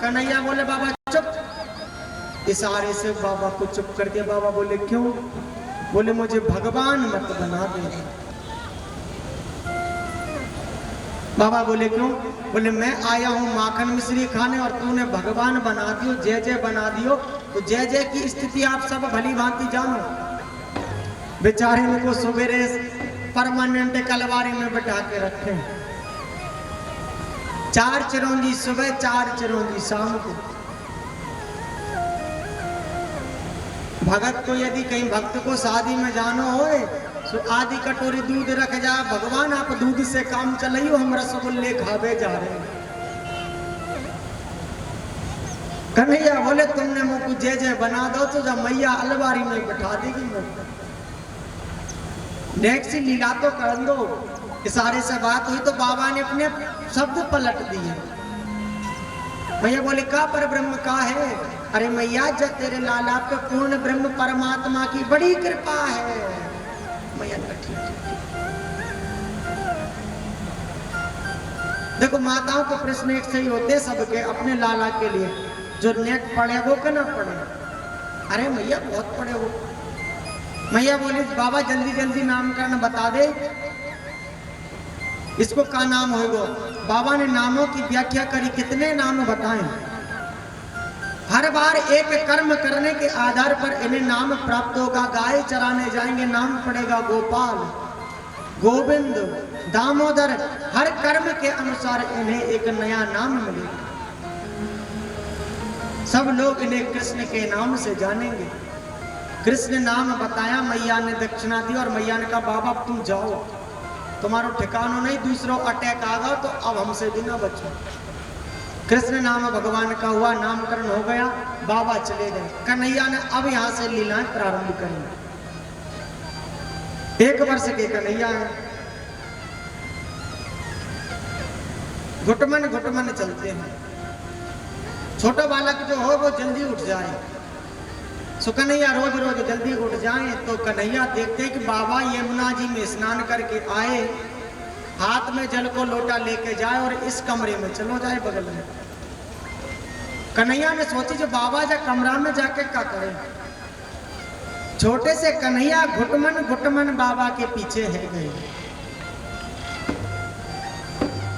कन्हैया बोले बाबा चुप। इशारे से बाबा को चुप कर दिया। बाबा बोले क्यों? बोले मुझे भगवान मत बना दे। बाबा बोले क्यों? बोले मैं आया हूं माखन मिश्री खाने और तूने भगवान बना दियो, जय जय बना दियो। तो जय जय की स्थिति आप सब भली भांति जानो। बेचारे को सवेरे परमानेंट कलवारी में बैठा के रखे, 4 चिरौंजी सुबह 4 चिरौंजी शाम को। भगत को यदि कहीं भक्त को शादी में जानो हो तो आधी कटोरी दूध रख जा, भगवान आप दूध से काम चलाइयो, हम रसगुल्ले खावे जा रहे हैं। कन्हैया बोले तुमने मुझको जय जय बना दो तो जब मैया अलवारी में बैठा देगी मुझको। नेक्स्ट लीला तो कर दो। इशारे से बात हुई तो बाबा ने अपने शब्द पलट दिए। मैया बोले का पर ब्रह्म का है? अरे मैया जब तेरे लाला पे पूर्ण ब्रह्म परमात्मा की बड़ी कृपा है। मैया ठीक। देखो माताओं के प्रश्न एक सही होते सबके, अपने लाला के लिए। जो नेट पढ़े वो क्या ना पढ़े? अरे मैया बहुत पढ़े वो। मैया बोली बाबा जल्दी जल्दी नामकरण बता दे, इसको का नाम होगा? बाबा ने नामों की व्याख्या करी, कितने नाम बताएं? हर बार एक कर्म करने के आधार पर इन्हें नाम प्राप्त होगा। गाय चराने जाएंगे नाम पड़ेगा गोपाल, गोविंद, दामोदर। हर कर्म के अनुसार इन्हें एक नया नाम मिलेगा। सब लोग इन्हें कृष्ण के नाम से जानेंगे। कृष्ण नाम बताया, मैया ने दक्षिणा दी और मैया ने कहा बाबा तुम जाओ, तुम्हारो ठिकाना नहीं, दूसरों अटैक आगा तो अब हमसे भी ना बचो। कृष्ण नाम भगवान का हुआ, नामकरण हो गया, बाबा चले गए। कन्हैया ने अब यहां से लीलाएं प्रारंभ करी। 1 वर्ष के कन्हैया है, घुटमन घुटमन चलते हैं। छोटा बालक जो हो वो जल्दी उठ जाए, सो कन्हैया रोज रोज जल्दी उठ जाए। तो कन्हैया देखते कि बाबा यमुना जी में स्नान करके आए, हाथ में जल को लोटा लेके जाए और इस कमरे में चलो जाए बगल में। कन्हैया ने सोची जो बाबा जा कमरा में जाके क्या करें। छोटे से कन्हैया घुटमन घुटमन बाबा के पीछे है गए।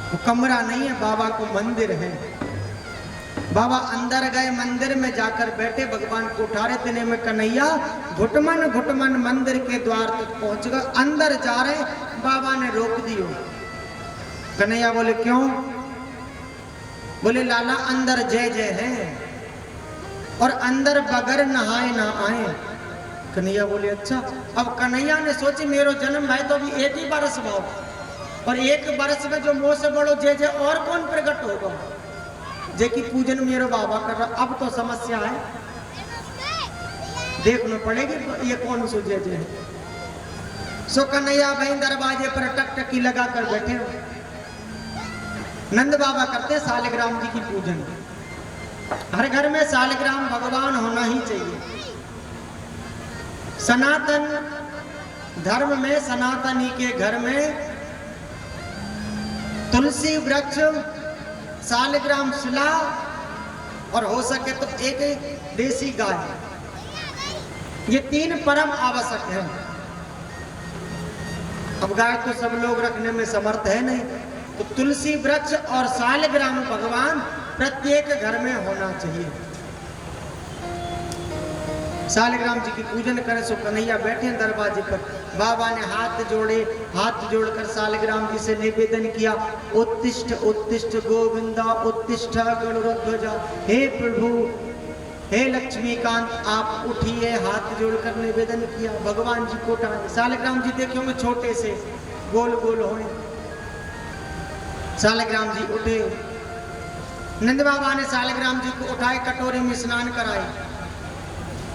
वो कमरा नहीं है, बाबा को मंदिर है। बाबा अंदर गए, मंदिर में जाकर बैठे, भगवान को उठा रहे। तेने में कन्हैया घुटमन घुटमन मंदिर के द्वार तक पहुंच गए। अंदर जा रहे, बाबा ने रोक दियो। कन्हैया बोले क्यों? बोले लाला अंदर जय जय है और अंदर बगैर नहाए ना आए। कन्हैया बोले अच्छा। अब कन्हैया ने सोची मेरो जन्म भाई तो अभी 1 ही बरस भाव, और 1 बरस में जो मोह से बड़ो जय जय और कौन प्रकट होगा, जे की पूजन मेरो बाबा कर रहा। अब तो समस्या है, देखना पड़ेगी ये कौन सो जय जय है। सो कन्हैया भाई दरवाजे पर टकटकी लगा कर बैठे हो। नंद बाबा करते सालिग्राम जी की पूजन। हर घर में सालिग्राम भगवान होना ही चाहिए। सनातन धर्म में, सनातनी के घर में तुलसी वृक्ष, सालिग्राम शिला और हो सके तो एक देसी गाय, ये 3 परम आवश्यक है। अब गाय तो सब लोग रखने में समर्थ है नहीं, तो तुलसी वृक्ष और सालिग्राम भगवान प्रत्येक घर में होना चाहिए। सालिग्राम जी की पूजन करें। सो कन्हैया बैठे दरवाजे पर, बाबा ने हाथ जोड़े, हाथ जोड़कर सालिग्राम जी से निवेदन किया, उत्तिष्ठ उत्तिष्ठ गोविंदा उत्तिष्ठ गरुड़ध्वजा। हे प्रभु, हे लक्ष्मीकांत आप उठिए। हाथ जोड़कर निवेदन किया, भगवान जी को उठाए। सालिग्राम जी देखे होंगे छोटे से गोल गोल होए। सालिग्राम जी उठे। नंद बाबा ने सालिग्राम जी को उठाए, कटोरे में स्नान कराए,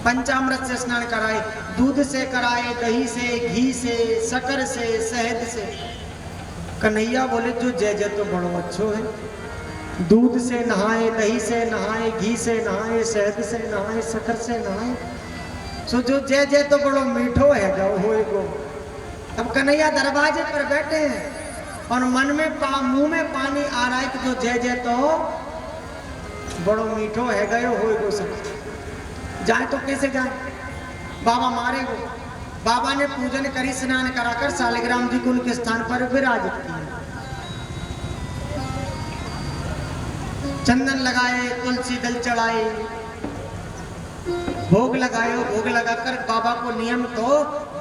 पंचामृत से स्नान कराए, दूध से कराए, दही से, घी से, शक्कर से, शहद से। कन्हैया बोले जो जय जय तो बड़ो अच्छो है। दूध से नहाए, दही से नहाए, घी से नहाए, शहद से नहाए, शक्कर से नहाए। सो जो जय जय तो बड़ो मीठो है जाओ होएगो। अब कन्हैया दरवाजे पर बैठे हैं और मन में मुंह में पानी आ रहा है कि जो जय जय तो बड़ो मीठो है गयो हो सब जाए तो कैसे जाए, बाबा मारे गो। बाबा ने पूजन करी, स्नान कराकर शालिग्राम जी को उनके स्थान पर विराजित किया। चंदन लगाए, तुलसी दल चढ़ाए, भोग लगाए। भोग लगाकर बाबा को नियम तो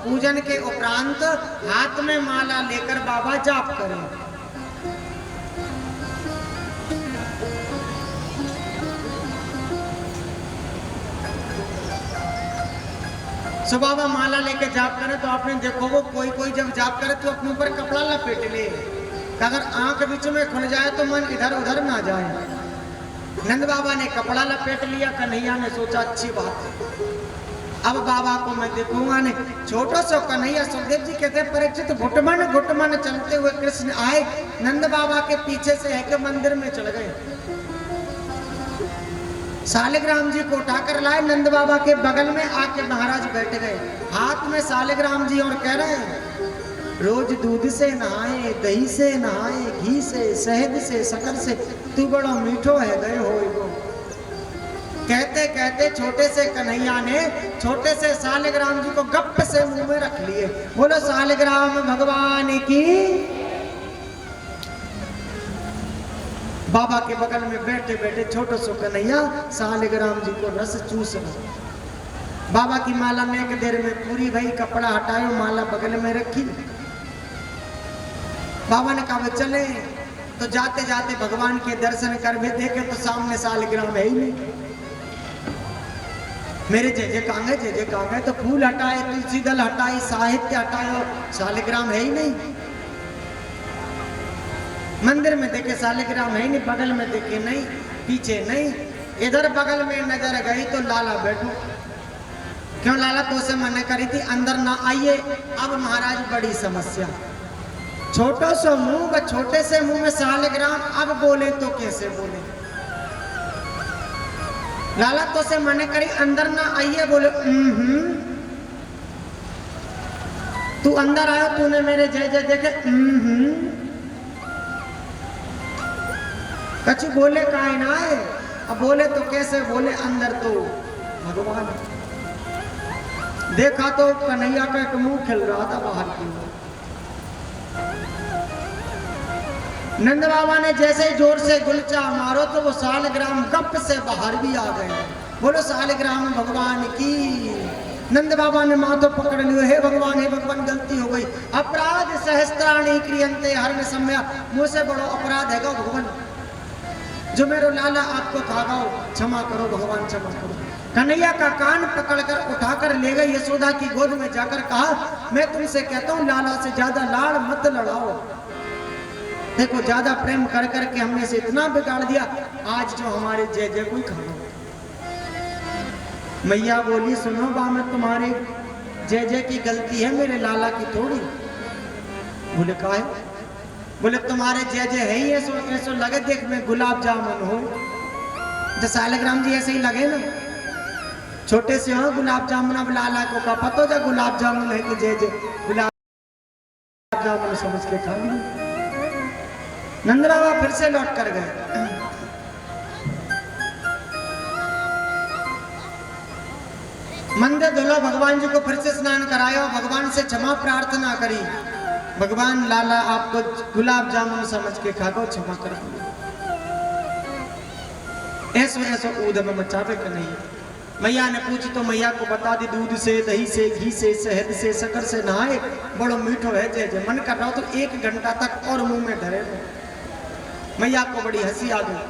पूजन के उपरांत हाथ में माला लेकर बाबा जाप करें। सो बाबा माला लेके जाप करे तो आपने देखो वो कोई जब जाप करे तो अपने ऊपर कपड़ा लपेट ले, अगर आंख बीच में खुल जाए तो मन इधर उधर ना जाए। नंद बाबा ने कपड़ा लपेट लिया, कन्हैया ने सोचा अच्छी बात है, अब बाबा को मैं देखूंगा नहीं। छोटो सो कन्हैया, सुखदेव जी कहते परीक्षित घुटमन घुटमन चलते हुए कृष्ण आए, नंद बाबा के पीछे से है के मंदिर में चल गए। शालिग्राम जी को उठाकर लाए, नंद बाबा के बगल में आके महाराज बैठ गए, हाथ में शालिग्राम जी और कह रहे हैं रोज दूध से नहाए, दही से नहाए, घी से, शहद से, शक्कर से, तू बड़ा मीठो है गए हो। कहते कहते छोटे से कन्हैया ने छोटे से शालिग्राम जी को गप से मुंह में रख लिए। बोलो शालिग्राम भगवान की। बाबा के बगल में बैठे बैठे छोटो सो कन्हैया शालिग्राम जी को रस चूस रहा। बाबा की माला में एक देर में पूरी भई, कपड़ा हटायो, माला बगल में रखी। बाबा ने कहा चले, तो जाते जाते भगवान के दर्शन कर भी देखे तो सामने शालिग्राम है ही नहीं। मेरे जय कहाँ गए, तो फूल हटाए, तुलसी दल हटाई, साहित्य हटाए, शालिग्राम है ही नहीं। मंदिर में देखे शालिग्राम है ही नहीं, बगल में देखे नहीं, पीछे नहीं, इधर बगल में नजर गई तो लाला बैठो। क्यों लाला तो से मना करी थी अंदर ना आइए। अब महाराज बड़ी समस्या, छोटो सो मुंह, छोटे से मुंह में शालिग्राम, अब बोले तो कैसे बोले। लाला तो से मना करी अंदर ना आइए, बोले तू अंदर आया, तूने मेरे जय जय देखे कछु बोले काहे ना है। अब बोले तो कैसे बोले, अंदर तो भगवान। देखा तो कन्हैया का एक मुंह खिल रहा था बाहर की ओर। नंद बाबा ने जैसे ही जोर से गुलचा मारो तो वो शालिग्राम गप से बाहर भी आ गए। बोलो शालिग्राम भगवान की। नंद बाबा ने माथो पकड़ लियो, हे भगवान गलती हो गई, अपराध सहस्त्राणी क्रियंते हर में सम्या, मुझसे बड़ो अपराध है भगवान, जो मेरो लाला आपको भागाओ, क्षमा करो भगवान, क्षमा करो। कन्हैया का कान पकड़कर उठाकर ले गई, यशोदा की गोद में जाकर कहा मैं तुमसे कहता हूँ लाला से ज्यादा लाड़ मत लड़ाओ। देखो ज्यादा प्रेम कर करके हमने से इतना बिगाड़ दिया, आज जो हमारे जय जय कोई खाओ। मैया बोली सुनो बा, मैं तुम्हारे जय जय की गलती है, मेरे लाला की थोड़ी। बोले कहा है, बोले तुम्हारे जय जय है ही ऐसो लगे देख में गुलाब जामुन हो। तो शालिग्राम जी ऐसे ही लगे ना, छोटे से हो गुलाब जामुन। अब लाला को का पता था गुलाब जामुन है कि जय जय गुलाब जामुन समझ के खा लिया। नंद बाबा फिर से लौट कर गए। मंदिर धुलो, भगवान जी को फिर से स्नान कराया, भगवान से क्षमा प्रार्थना करी। भगवान लाला आपको गुलाब जामुन समझ के खाओ, क्षमा कर दो। ऐसो ऊधम मचावे का नहीं। मैया ने पूछी तो मैया को बता दी, दूध से, दही से, घी से, शहद से, शक्कर से नहाए, बड़ो मीठो है जय जय। मन कर रहा हो तो 1 घंटा तक और मुंह में धरे रहो। मैया को बड़ी हंसी आ गई।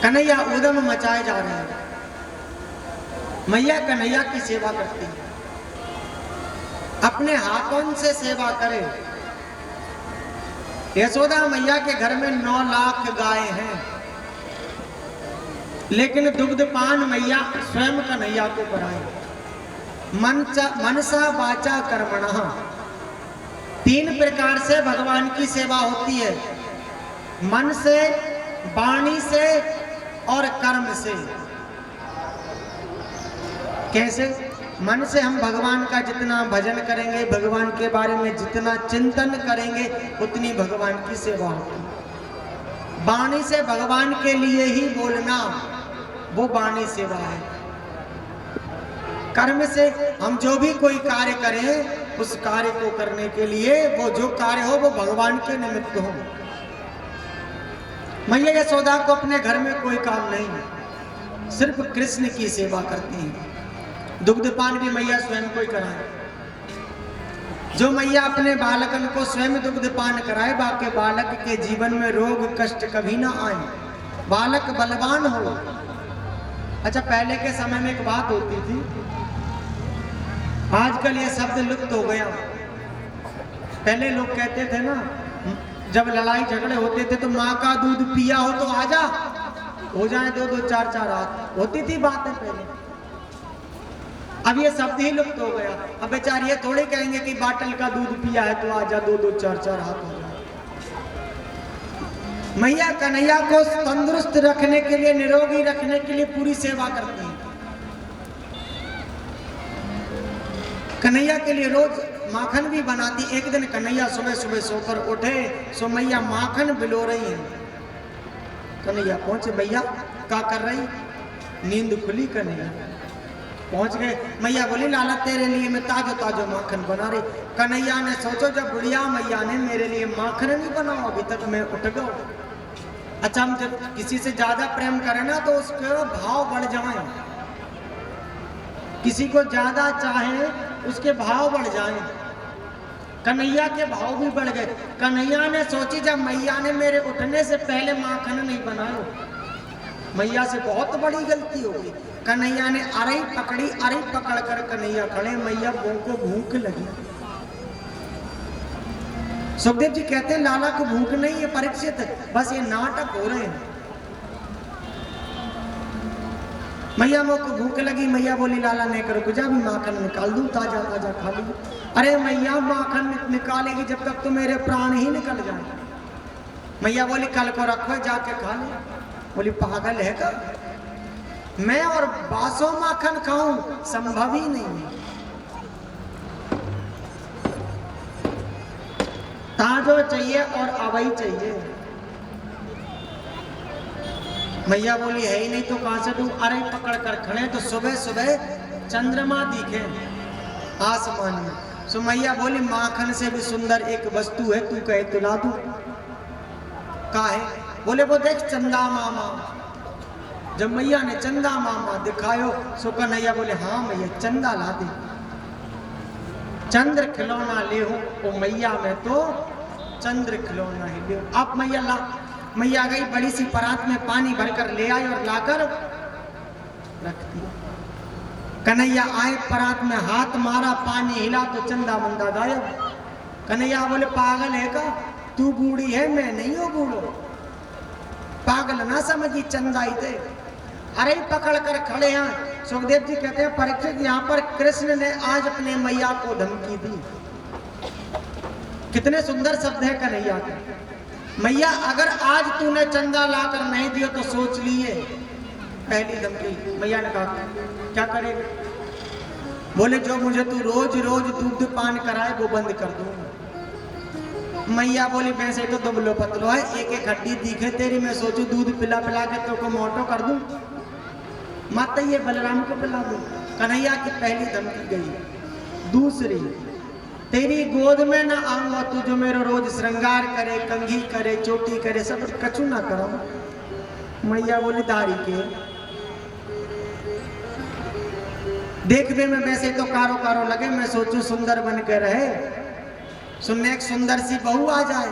कन्हैया ऊधम मचाए जा रहे हैं। मैया कन्हैया की सेवा करती है, अपने हाथों से सेवा करे। यशोदा मैया के घर में 9 लाख गाय हैं, लेकिन दुग्धपान मैया स्वयं कन्हैया को कराए। मनसा वाचा कर्मणः, 3 प्रकार से भगवान की सेवा होती है, मन से, वाणी से और कर्म से। कैसे? मन से हम भगवान का जितना भजन करेंगे, भगवान के बारे में जितना चिंतन करेंगे, उतनी भगवान की सेवा होगी। वाणी से भगवान के लिए ही बोलना, वो वाणी सेवा है। कर्म से हम जो भी कोई कार्य करें, उस कार्य को करने के लिए वो जो कार्य हो वो भगवान के निमित्त हो। मैया यशोदा को अपने घर में कोई काम नहीं, सिर्फ कृष्ण की सेवा करती है। दुग्धपान भी मैया स्वयं को ही कराए। जो मैया अपने बालकन को स्वयं दुग्धपान कराए, बाकी बालक के जीवन में रोग कष्ट कभी ना आए, बालक बलवान हो। अच्छा, पहले के समय में एक बात होती थी, आजकल ये शब्द लुप्त हो गया। पहले लोग कहते थे ना, जब लड़ाई झगड़े होते थे तो माँ का दूध पिया हो तो आजा, हो जाए 2-2 4-4 रात, होती थी बातें पहले। अब ये शब्द ही लुप्त हो गया। अब बेचारे ये थोड़े कहेंगे कि बाटल का दूध पिया है तो आजा 2-2 4-4 रात हो जाए। मैया कन्हैया को तंदुरुस्त रखने के लिए, निरोगी रखने के लिए पूरी सेवा करती है। कन्हैया के लिए रोज माखन भी बनाती। एक दिन कन्हैया सुबह सुबह सोकर उठे, सो मैया माखन बिलो रही है। कन्हैया पहुंचे, मैया क्या कर रही? नींद खुली कन्हैया पहुंच गए। मैया बोली, लाला तेरे लिए मैं ताजो ताजो माखन बना रही। कन्हैया ने सोचो, जब बुढ़िया मैया ने मेरे लिए माखन नहीं बनाओ, अभी तक मैं उठ गया। अच्छा, हम जब किसी से ज्यादा प्रेम करें ना तो उसके भाव बढ़ जाए, किसी को ज्यादा चाहे उसके भाव बढ़ जाएं। कन्हैया के भाव भी बढ़ गए। कन्हैया ने सोची, जब मैया ने मेरे उठने से पहले माखन नहीं बनाया, मैया से बहुत बड़ी गलती हो गई। कन्हैया ने अरई पकड़ी, अरई पकड़ कर कन्हैया खड़े, मैया को भूख लगी। सुखदेव जी कहते हैं, लाला को भूख नहीं है, परीक्षित है, बस ये नाटक हो रहे हैं। मैया को भूख लगी। मैया बोली, लाला नहीं करो कुछ, अभी माखन निकाल दूं, ताजा ताजा खा ली। अरे मैया, माखन निकालेगी जब तक तो मेरे प्राण ही निकल जाए। मैया बोली, कल को रखो, जाके खा ले। बोली, पागल है क्या? मैं और बासो माखन खाऊं, संभव ही नहीं है। ताजो चाहिए और अवई चाहिए। मैया बोली, है ही नहीं तो कहां से दूं? अरे पकड़ कर खड़े तो सुबह सुबह चंद्रमा दिखे आसमान में। सो मैया बोली, माखन से भी सुंदर एक वस्तु है, तू कहे तो ला दूं। का है? बोले, वो देख चंदा मामा। जब मैया ने चंदा मामा दिखायो, सो कन्हैया बोले, हाँ मैया चंदा ला दे। चंद्र खिलौना ले हो, ओ मैया में तो चंद्र खिलौना ही ले। अब मैया ला, मैया गई, बड़ी सी परात में पानी भरकर ले आई और लाकर रख दिया। कन्हैया आए, परात में हाथ मारा, पानी हिला तो चंदा मंदा गायब। कन्हैया बोले, पागल है का? तू बूढ़ी है, मैं नहीं हूं बूढ़ो, पागल ना समझी, चंदा ही थे। अरे पकड़ कर खड़े हैं। सुखदेव जी कहते हैं, परीक्षित, यहाँ पर कृष्ण ने आज अपने मैया को धमकी दी। कितने सुंदर शब्द है कन्हैया के। मैया, अगर आज तूने चंदा लाकर नहीं दिया तो सोच लिए। पहली धमकी। मैया ने कहा, क्या करेगा? बोले, जो मुझे तू रोज रोज दूध पान कराए वो बंद कर दूंगा। मैया बोली, वैसे तो दुबलो पतलो है, एक एक हड्डी दिखे तेरी, मैं सोचू दूध पिला पिला के तो को मोटो कर दूं, माता ये बलराम को पिला दूं। कन्हैया की पहली धमकी गई। दूसरी, तेरी गोद में ना आऊंगा, तू जो मेरा रोज श्रृंगार करे, कंघी करे, चोटी करे, सब कछु ना करो। मैया बोली, दारी के देखने में वैसे तो कारो कारो लगे, मैं सोचूं सुंदर बन के रहे, सुनने एक सुंदर सी बहू आ जाए।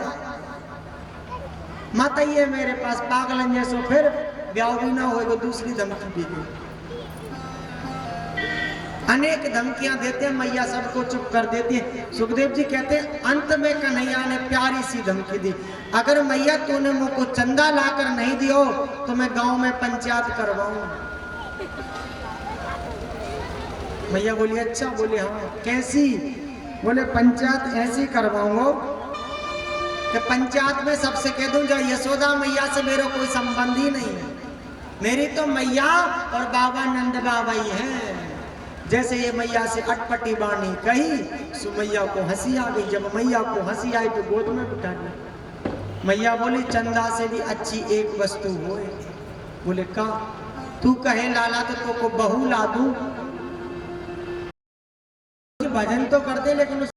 माता ये मेरे पास पागल जैसो, फिर ब्याह भी ना होएगा। दूसरी धमकी भी दी। अनेक धमकियां देते हैं, मैया सबको चुप कर देती है। सुखदेव जी कहते हैं, अंत में कन्हैया ने प्यारी सी धमकी दी, अगर मैया तूने मुझको चंदा लाकर नहीं दियो तो मैं गांव में पंचायत करवाऊं। मैया बोली, अच्छा। बोले, हाँ कैसी? बोले, पंचायत ऐसी करवाऊंगा कि पंचायत में सबसे कह दूं, जा यशोदा मैया से मेरा कोई संबंध ही नहीं है, मेरी तो मैया और बाबा नंद बाबा ही है। जैसे ये मैया से अटपटी बाणी कही, सो मैया को हंसी आ गई। जब मैया को हंसी आई तो गोद में बिठा लिया। मैया बोली चंदा से भी अच्छी एक वस्तु हो। बोले का? तू कहे लाला तो को बहू ला दूं। भजन तो कर दे लेकिन